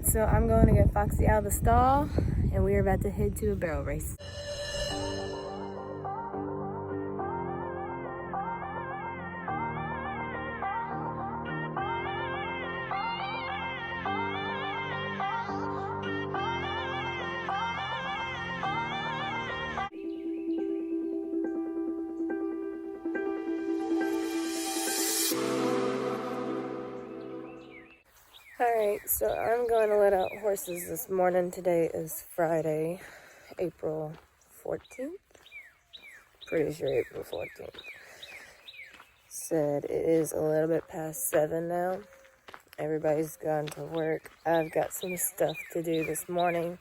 so I'm going to get Foxy out of the stall, and we are about to head to a barrel race. Alright, so I'm going to let out horses this morning. Today is Friday, April 14th. Pretty sure April 14th. Said it is a little bit past 7 now. Everybody's gone to work. I've got some stuff to do this morning.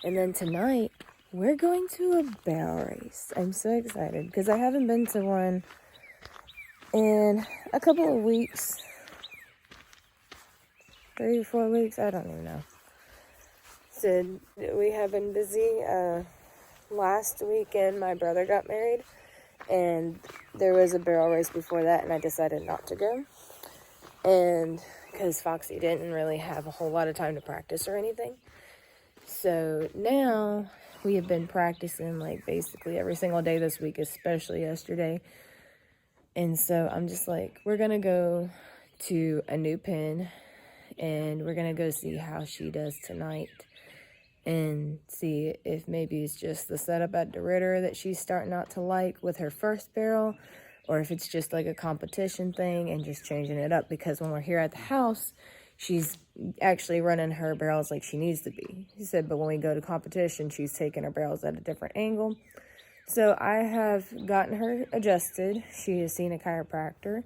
And then tonight, we're going to a barrel race. I'm so excited because I haven't been to one in a couple of weeks. 3 or 4 weeks, I don't even know. So we have been busy. Last weekend, my brother got married, and there was a barrel race before that, and I decided not to go. And because Foxy didn't really have a whole lot of time to practice or anything. So now we have been practicing like basically every single day this week, especially yesterday. And so I'm just like, we're going to go to a new pen. And we're going to go see how she does tonight and see if maybe it's just the setup at the Ritter that she's starting out to like with her first barrel, or if it's just like a competition thing and just changing it up, because when we're here at the house, she's actually running her barrels like she needs to be. He said, but when we go to competition, she's taking her barrels at a different angle. So I have gotten her adjusted. She has seen a chiropractor.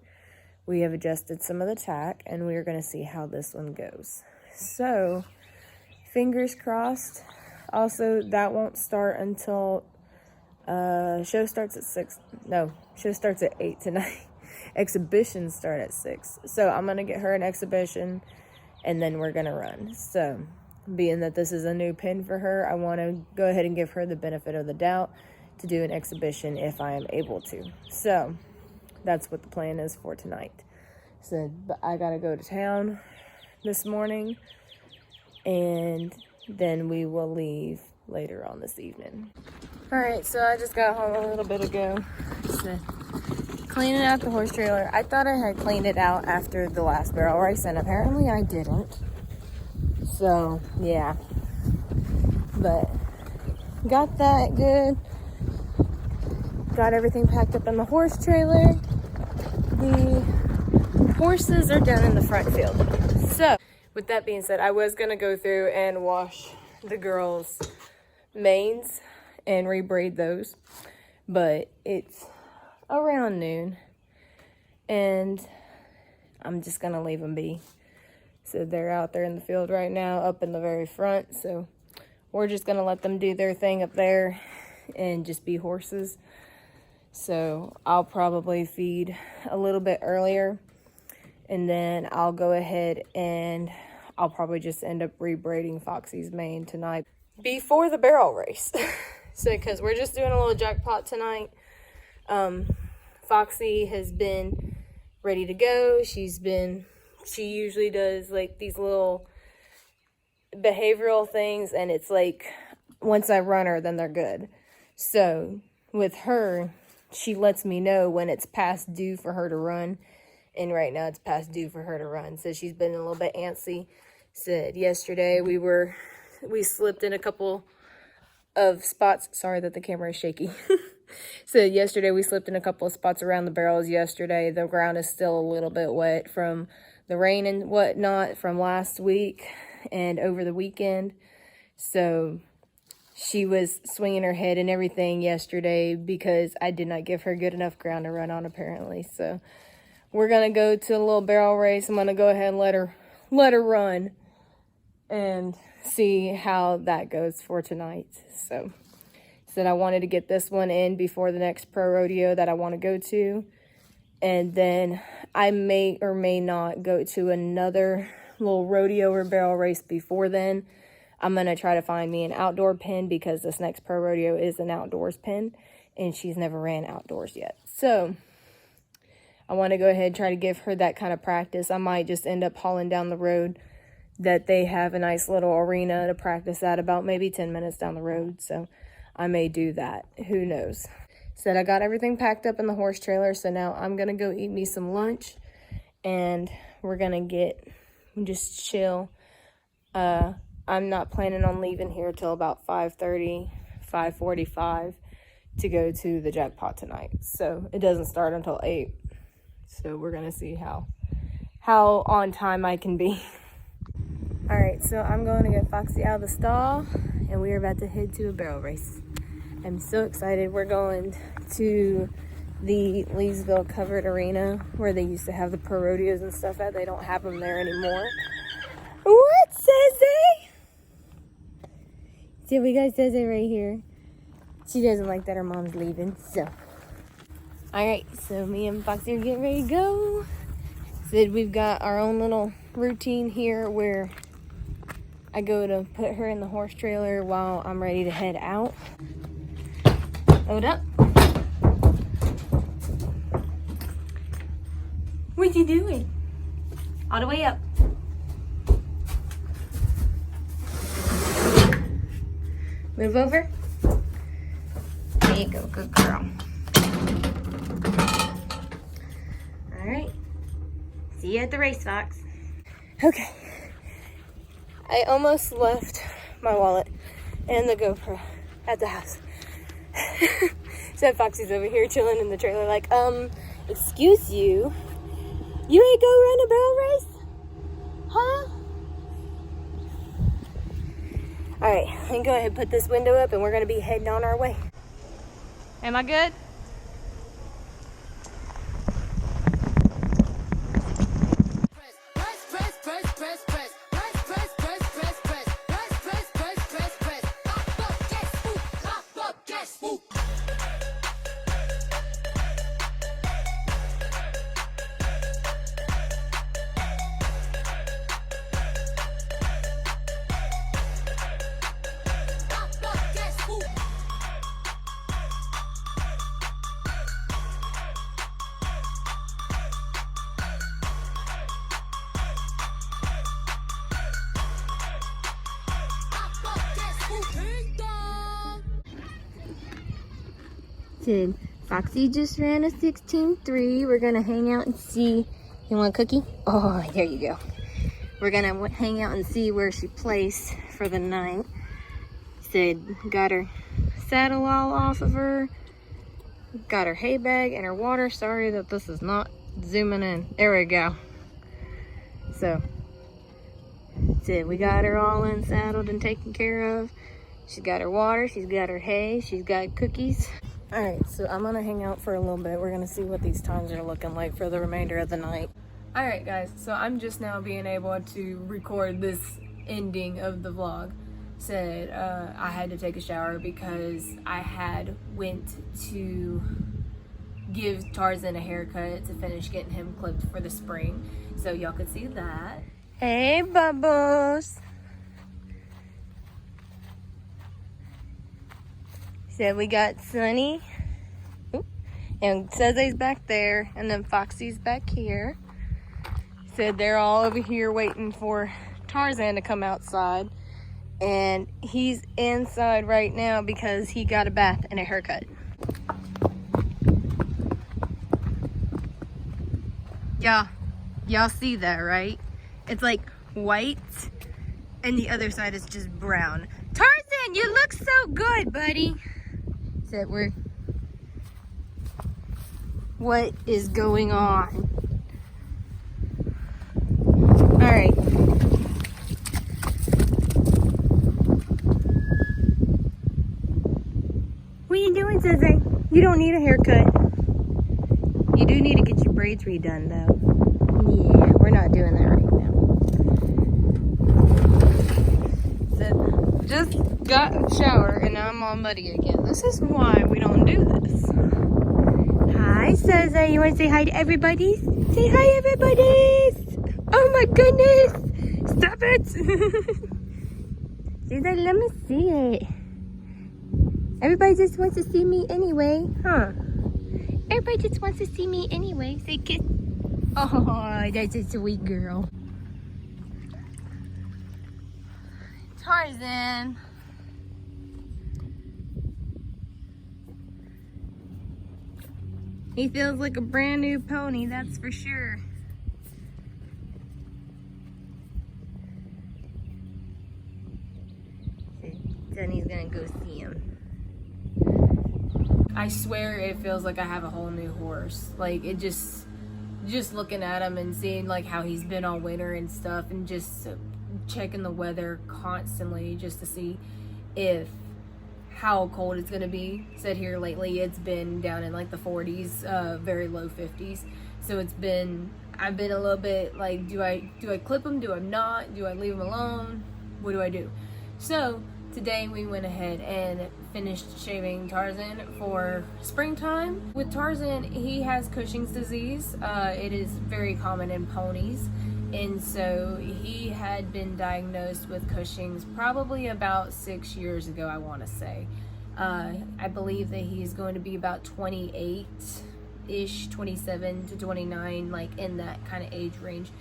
We have adjusted some of the tack, and we are going to see how this one goes. So, fingers crossed. Also, that won't start until show starts at 6. No, show starts at 8 tonight. Exhibitions start at 6. So, I'm going to get her an exhibition, and then we're going to run. So, being that this is a new pin for her, I want to go ahead and give her the benefit of the doubt to do an exhibition if I am able to. So, that's what the plan is for tonight. So I gotta go to town this morning, and then we will leave later on this evening. Alright, so I just got home a little bit ago. So cleaning out the horse trailer. I thought I had cleaned it out after the last barrel race, and apparently I didn't. So yeah, but got that good. Got everything packed up in the horse trailer. The horses are down in the front field. So, with that being said, I was going to go through and wash the girls' manes and rebraid those. But it's around noon, and I'm just going to leave them be. So, they're out there in the field right now, up in the very front. So, we're just going to let them do their thing up there and just be horses. So I'll probably feed a little bit earlier, and then I'll go ahead and I'll probably just end up rebraiding Foxy's mane tonight before the barrel race. So because we're just doing a little jackpot tonight. Foxy has been ready to go. She usually does like these little behavioral things, and it's like once I run her, then they're good. So with her, she lets me know when it's past due for her to run. And right now it's past due for her to run. So she's been a little bit antsy. Said yesterday we slipped in a couple of spots. Sorry that the camera is shaky. So yesterday we slipped in a couple of spots around the barrels yesterday. The ground is still a little bit wet from the rain and whatnot from last week and over the weekend. So she was swinging her head and everything yesterday because I did not give her good enough ground to run on, apparently. So we're going to go to a little barrel race. I'm going to go ahead and let her run and see how that goes for tonight. So said I wanted to get this one in before the next pro rodeo that I want to go to. And then I may or may not go to another little rodeo or barrel race before then. I'm going to try to find me an outdoor pen because this next pro rodeo is an outdoors pen, and she's never ran outdoors yet. So I want to go ahead and try to give her that kind of practice. I might just end up hauling down the road that they have a nice little arena to practice at about maybe 10 minutes down the road. So I may do that. Who knows? Said I got everything packed up in the horse trailer. So now I'm going to go eat me some lunch. And we're going to just chill. I'm not planning on leaving here till about 5:30, 5:45 to go to the jackpot tonight. So it doesn't start until 8. So we're going to see how on time I can be. All right, so I'm going to get Foxy out of the stall, and we are about to head to a barrel race. I'm so excited. We're going to the Leesville covered arena where they used to have the pro rodeos and stuff at. They don't have them there anymore. What, Sezay? See, we got Sezay right here. She doesn't like that her mom's leaving, so. All right, so me and Foxy are getting ready to go. Said we've got our own little routine here where I go to put her in the horse trailer while I'm ready to head out. Load up. What you doing? All the way up. Move over. There you go, good girl. All right. See you at the race, Fox. Okay. I almost left my wallet and the GoPro at the house. So Foxy's over here chilling in the trailer like, excuse you? You ain't go run a barrel race? Huh? Alright, I can go ahead and put this window up and we're gonna be heading on our way. Am I good? Said Foxy just ran a 16.3. We're gonna hang out and see. You want a cookie? Oh, there you go. We're gonna hang out and see where she placed for the night. Said got her saddle all off of her, got her hay bag and her water. Sorry that this is not zooming in. There we go. So said we got her all unsaddled and taken care of. She's got her water, she's got her hay, she's got cookies. All right, so I'm gonna hang out for a little bit. We're gonna see what these times are looking like for the remainder of the night. All right, guys, so I'm just now being able to record this ending of the vlog. Said I had to take a shower because I had went to give Tarzan a haircut to finish getting him clipped for the spring. So y'all could see that. Hey, Bubbles. Said we got Sunny, and Sezay's back there, and then Foxy's back here. Said they're all over here waiting for Tarzan to come outside, and he's inside right now because he got a bath and a haircut. Yeah, y'all see that, right? It's like white, and the other side is just brown. Tarzan, you look so good, buddy. That we're what is going on? All right. What are you doing, Sezay? You don't need a haircut. You do need to get your braids redone, though. Yeah, we're not doing that right now. So, just got a shower and now I'm all muddy again. This is why we don't do this. Hi, Sezay. You want to say hi to everybody? Say hi, everybody. Oh my goodness. Stop it. Sezay, let me see it. Everybody just wants to see me anyway, huh? Everybody just wants to see me anyway. Say kiss. Oh, that's a sweet girl. Tarzan. He feels like a brand new pony, that's for sure. Then he's gonna go see him. I swear it feels like I have a whole new horse. Like, it just looking at him and seeing like how he's been all winter and stuff, and just checking the weather constantly just to see how cold it's gonna be. Said here lately it's been down in like the 40s, very low 50s. So I've been a little bit like, do I clip him? Do I not? Do I leave him alone? What do I do? So today we went ahead and finished shaving Tarzan for springtime. With Tarzan, he has Cushing's disease. It is very common in ponies. And so he had been diagnosed with Cushing's probably about 6 years ago, I want to say. I believe that he's going to be about 28-ish, 27 to 29, like in that kind of age range.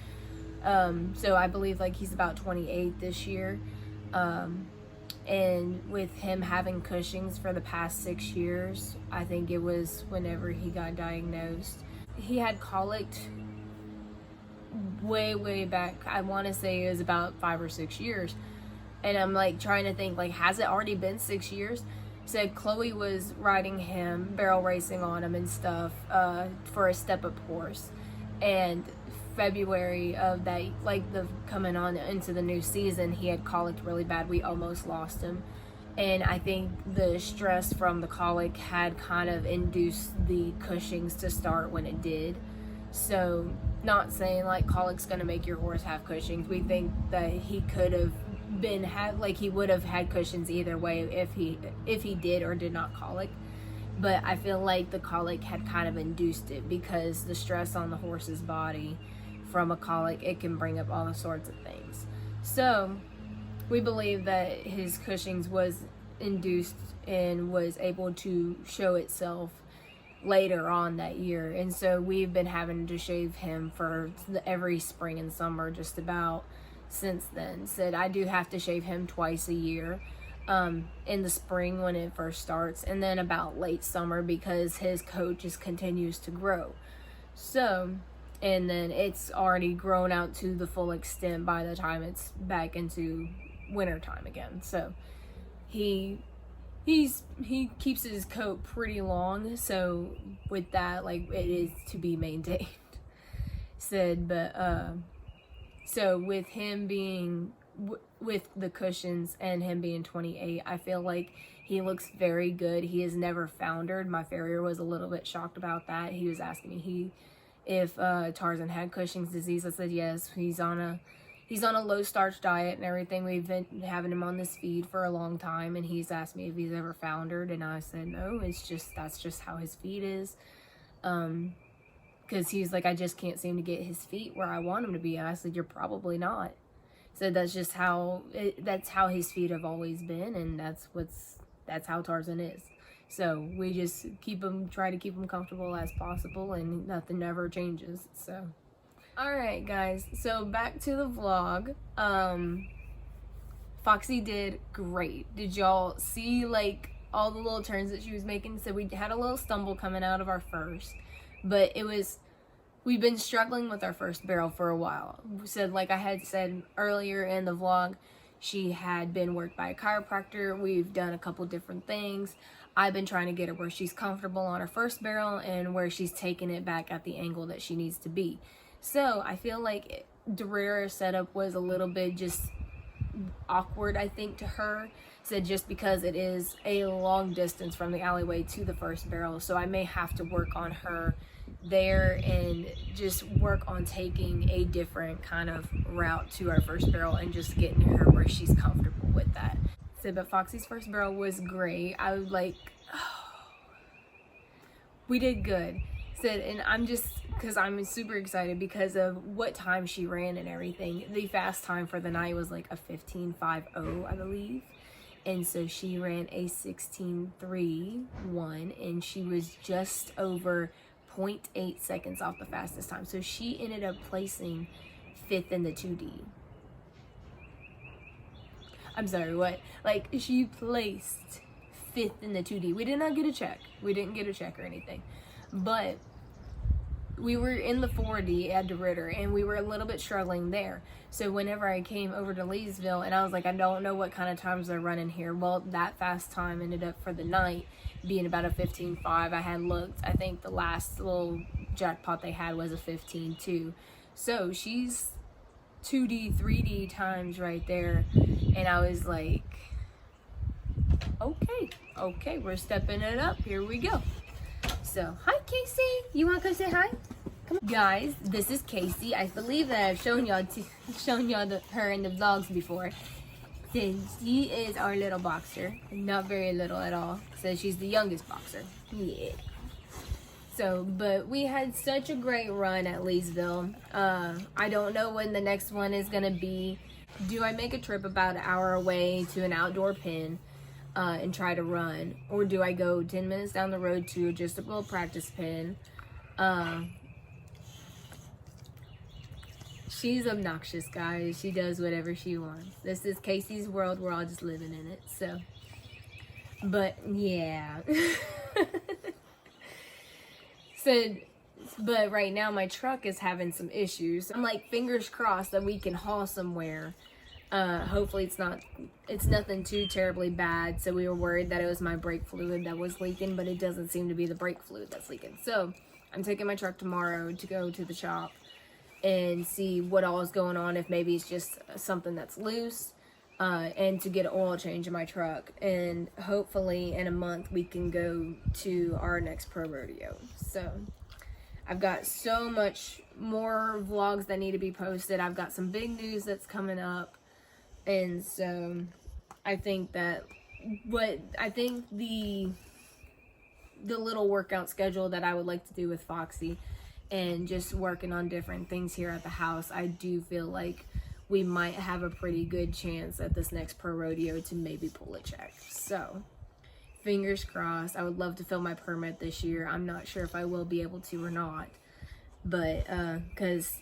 So I believe like he's about 28 this year. And with him having Cushing's for the past 6 years, I think it was whenever he got diagnosed. He had colic way back. I want to say it was about 5 or 6 years. And I'm like trying to think, like, has it already been 6 years? Said Chloe was riding him, barrel racing on him and stuff, for a step-up horse. And February of that, like the coming on into the new season, he had colic really bad. We almost lost him, and I think the stress from the colic had kind of induced the Cushing's to start when it did. So not saying like colic's gonna make your horse have Cushing's. We think that he could have he would have had Cushing's either way if he did or did not colic. But I feel like the colic had kind of induced it, because the stress on the horse's body from a colic, it can bring up all sorts of things. So we believe that his Cushing's was induced and was able to show itself later on that year. And so we've been having to shave him for every spring and summer just about since then. Said I do have to shave him twice a year. In the spring when it first starts, and then about late summer, because his coat just continues to grow. So, and then it's already grown out to the full extent by the time it's back into winter time again. So he keeps his coat pretty long, so with that, like, it is to be maintained. Said, but so with him being with the Cushing's and him being 28, I feel like he looks very good. He has never foundered. My farrier was a little bit shocked about that. He was asking me if Tarzan had Cushing's disease. I said yes. He's on a low starch diet and everything. We've been having him on this feed for a long time, and he's asked me if he's ever foundered, and I said no. That's just how his feet is. Because he's like, I just can't seem to get his feet where I want him to be. And I said, you're probably not. So that's just how his feet have always been, and that's how Tarzan is. So we just try to keep him comfortable as possible, and nothing ever changes. So, all right, guys. So back to the vlog. Foxy did great. Did y'all see like all the little turns that she was making? So we had a little stumble coming out of our first, but we've been struggling with our first barrel for a while. So like I had said earlier in the vlog, she had been worked by a chiropractor. We've done a couple different things. I've been trying to get her where she's comfortable on her first barrel and where she's taking it back at the angle that she needs to be. So I feel like the rear setup was a little bit just awkward, I think, to her. So just because it is a long distance from the alleyway to the first barrel, so I may have to work on her there and just work on taking a different kind of route to our first barrel and just getting her where she's comfortable with that. So, but Foxy's first barrel was great. I was like, we did good. Said, and I'm just, because I'm super excited because of what time she ran and everything. The fast time for the night was like a 15:50, I believe. And so she ran a 16:31, and she was just over 0.8 seconds off the fastest time. So she ended up placing 5th in the 2D. I'm sorry, what? Like, she placed 5th in the 2D. We did not get a check. We didn't get a check or anything. But we were in the 4D at DeRitter, and we were a little bit struggling there. So whenever I came over to Leesville, and I was like, I don't know what kind of times they're running here. Well, that fast time ended up for the night being about a 15.5. I had looked, I think the last little jackpot they had was a 15.2. So she's 2D, 3D times right there. And I was like, okay, we're stepping it up. Here we go. So, hi Casey. You want to come say hi? Come on. Guys, this is Casey. I believe that I've shown y'all her in the vlogs before. So she is our little boxer. Not very little at all. So she's the youngest boxer. Yeah. So, but we had such a great run at Leesville. I don't know when the next one is going to be. Do I make a trip about an hour away to an outdoor pen and try to run? Or do I go 10 minutes down the road to just a little practice pen? She's obnoxious, guys. She does whatever she wants. This is Casey's world. We're all just living in it. So, but yeah. So, but right now my truck is having some issues. I'm like, fingers crossed that we can haul somewhere. Hopefully it's nothing too terribly bad. So we were worried that it was my brake fluid that was leaking, but it doesn't seem to be the brake fluid that's leaking. So I'm taking my truck tomorrow to go to the shop and see what all is going on, if maybe it's just something that's loose, and to get an oil change in my truck. And hopefully in a month we can go to our next pro rodeo. So I've got so much more vlogs that need to be posted. I've got some big news that's coming up. And so I think that the little workout schedule that I would like to do with Foxy and just working on different things here at the house, I do feel like we might have a pretty good chance at this next pro rodeo to maybe pull a check. So fingers crossed. I would love to fill my permit this year. I'm not sure if I will be able to or not, but because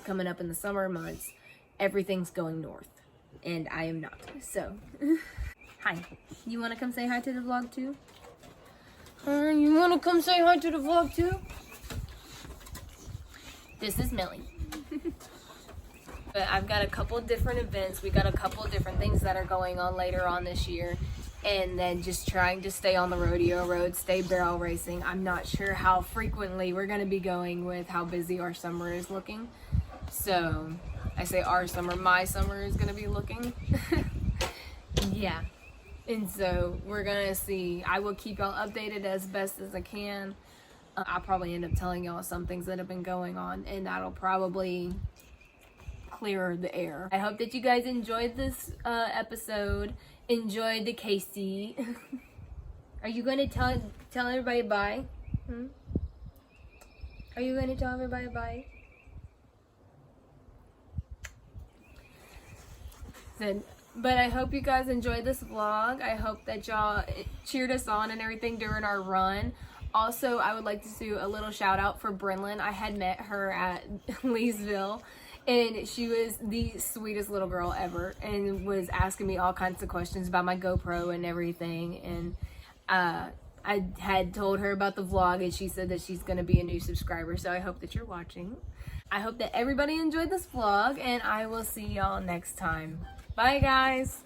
coming up in the summer months, everything's going north and I am not. So hi, you want to come say hi to the vlog too? You want to come say hi to the vlog too? This is Millie. But I've got a couple different events. We got a couple different things that are going on later on this year. And then just trying to stay on the rodeo road, stay barrel racing. I'm not sure how frequently we're going to be going with how busy our summer is looking. So I say our summer, my summer is going to be looking. Yeah. And so we're going to see. I will keep y'all updated as best as I can. I'll probably end up telling y'all some things that have been going on, and that'll probably clear the air. I hope that you guys enjoyed this episode. Enjoyed the Casey. Are you going to tell everybody bye? Are you going to tell everybody bye? But I hope you guys enjoyed this vlog. I hope that y'all cheered us on and everything during our run. Also, I would like to do a little shout out for Brenlyn. I had met her at Leesville, and she was the sweetest little girl ever and was asking me all kinds of questions about my GoPro and everything. And I had told her about the vlog, and she said that she's going to be a new subscriber. So I hope that you're watching. I hope that everybody enjoyed this vlog, and I will see y'all next time. Bye, guys.